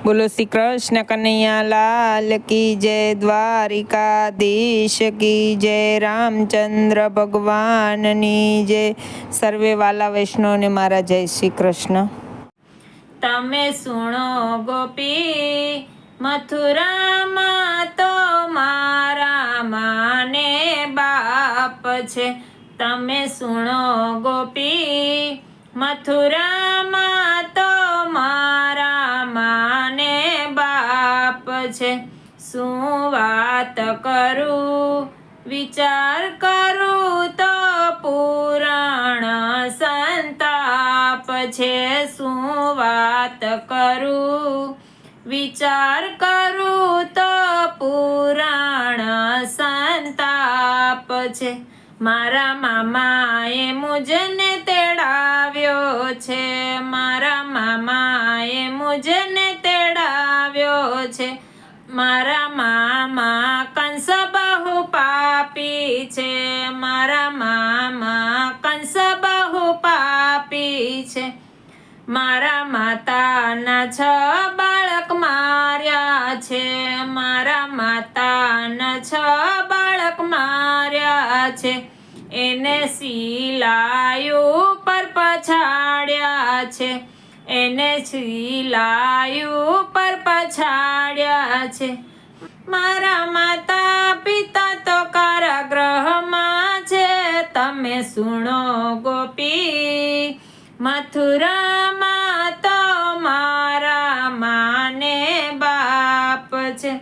બોલો શ્રી કૃષ્ણ કનૈયા લાલ કી જય, દ્વારિકાધીશ કી જય, રામચંદ્ર ભગવાનની જય। સર્વે વાલા વૈષ્ણવને મારા જય શ્રી કૃષ્ણ। તમે સુણો ગોપી, મથુરામાં તો મારા માને બાપ છે। તમે સુણો ગોપી, મથુરામાં તો મારા માને બાપ છે। શું વાત કરું, વિચાર કરું તો પુરાણ સંતાપ છે। શું વાત કરું, વિચાર કરું તો પુરાણ સંતાપ છે। મારા મામાએ મુજને તેડાવ્યો છે, મારા મામાએ મુજને તેડાવ્યો છે। મારા મામા કંસ બહુ પાપી છે, મારા મામા કંસ બહુ પાપી છે। મારા માતાના 6 બાળક માર્યા છે, મારા માતાના 6 બાળક માર્યા છે। એને સિલાયું પર પછાડ્યા છે, એને સિલાયું પર પછાડ્યા છે। મારા માતા પિતા તો કારાગૃહમાં છે। તમે સુણો ગોપી, મથુરામાં તો મારા માને બાપ છે।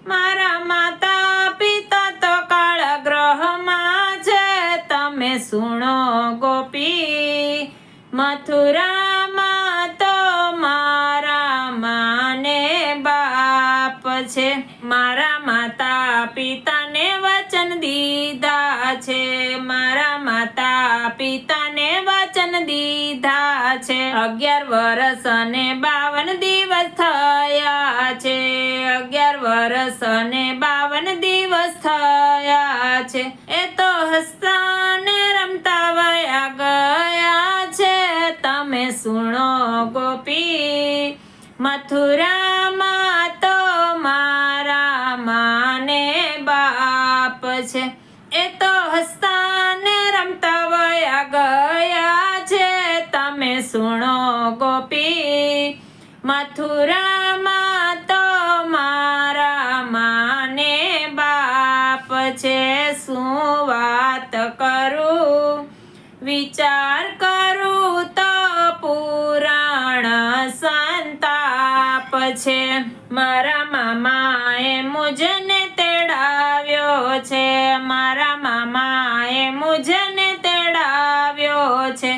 મારા માતા પિતા તો કારાગૃહમાં છે। તમે સુણો ગોપી, મથુરામાં તો મારા માને બાપ છે। મારા માતા પિતાને વચન દીધા છે, મારા માતા પિતાને વચન દીધા છે। 11 વર્ષ અને 52 દિવસ થયા છે, 11 વર્ષ અને 52 દિવસ થયા છે। એ તો હસતા ને રમતા વયા ગયા છે। તમે સુણો ગોપી, મથુરામાં તો મારા માને બાપ છે। એ તો હસતા ને રમતા વયા ગયા છે। તમે સુણો ગોપી, મથુરામાં તો મારા માને બાપ છે। શું વાત કરું, વિચાર કરું તો પુરાણ સંતાપ છે। મારા મામાએ મુજને તેડાવ્યો છે, મારા મામાએ મુજને તેડાવ્યો છે।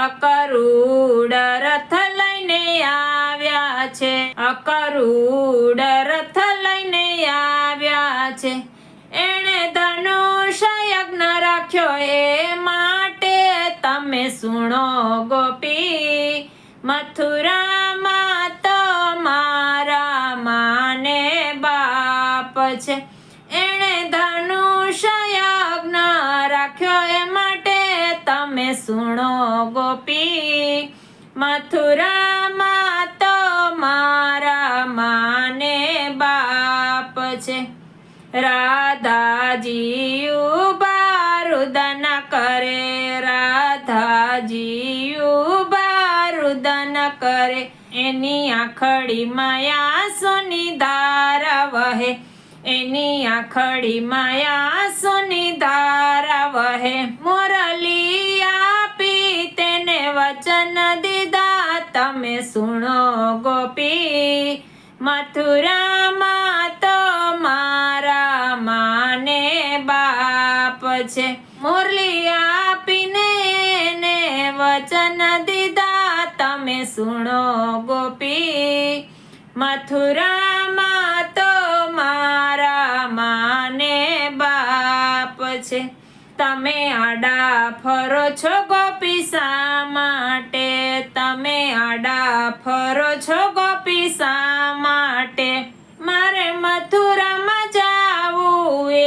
અકરૂડ રથ લઈને આવ્યા છે, અકરૂડ રથ લઈને આવ્યા છે। એણે ધનુષ યજ્ઞ રાખ્યો એ માટે। તમે સુણો ગોપી, મથુરામાં તો મારા માને બાપ છે। એણે ધનુષ યજ્ઞ રાખ્યો એ માટે। તમે સુણો ગોપી, મથુરામાં તો મારા માને બાપ છે। રાધાજી ઉભા રુદન કરે, રાધાજી ઉભા રુદન કરે। એની આંખડીમાં આંસુની ધાર વહે, એની આંખડીમાં આંસુની ધાર વહે। મુરલી આપી તેને વચન દીધા। તમે સુણો ગોપી, મથુરામાં તો મારા માને બાપ છે। મુરલી આપીને એને વચન દીધા। તમે સુણો ગોપી, મથુરામાં તો મારા માને બાપ છે। તમે આડા ફરો છો ગોપી શા માટે, તમે આડા ફરો છો ગોપી શા માટે? મારે મથુરામાં જાવું એ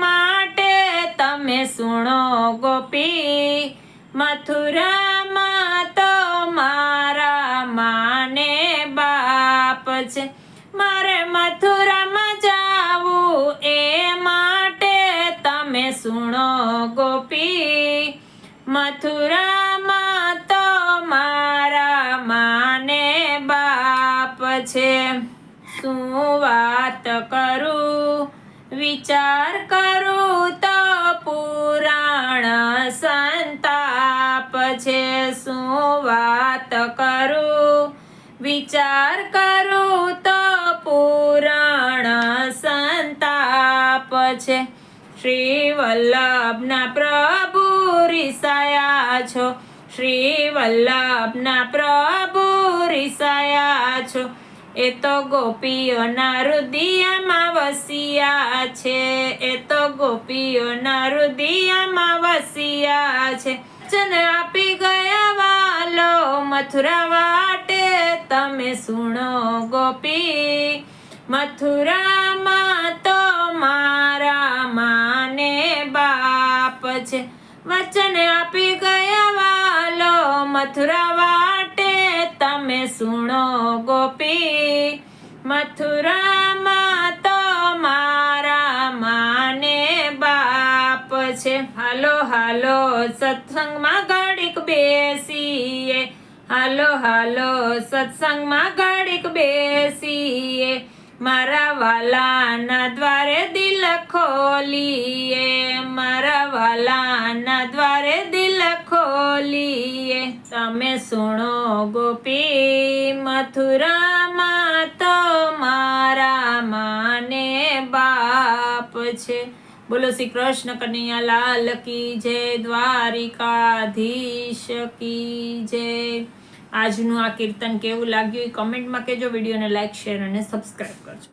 માટે। તમે સુણો ગોપી, મથુરામાં તો મારા માને બાપ છે. મારે મથુરામાં જાવું એ માટે તમે સુણો ગોપી. મથુરામાં તો મારા માને બાપ છે. શું વાત કરું વિચાર કરું તો પુરાણ સંતાપ છે. શું વાત કરું વિચાર કરું તો પુરાણ સંતાપ છે. શ્રી વલ્લભના પ્રભુ રિસાયા છો. શ્રી વલ્લભના પ્રભુ રિસાયા છો. એ તો ગોપીઓના હૃદયમાં વસ્યા છે. એ તો ગોપીઓના હૃદયમાં વસ્યા છે. વચન આપી ગયા વાલો મથુરા વાટે તમે સુણો ગોપી. મથુરામાં તો મારા માને બાપ છે. વચન આપી ગયા વાલો મથુરા વાટે તમે સુણો ગોપી. મથુરામાં તો મારા માને બાપ છે. હાલો હાલો સત્સંગમાં ઘડીક બેસીએ. હાલો હાલો સત્સંગમાં ઘડીક બેસીએ. મારા વાલાના દ્વારે દિલ ખોલીએ. મારા વાલાના દ્વારે દિલ ખોલીએ. તમે સુણો ગોપી. મથુરામાં તો મારા માને બાપ છે. બોલો શ્રી કૃષ્ણ કનૈયા લાલ કી જય. દ્વારિકાધીશ કી જય. આજનું આ કીર્તન કેવું લાગ્યું એ કમેન્ટમાં કહેજો. વિડીયોને લાઈક શેર અને સબસ્ક્રાઈબ કરજો.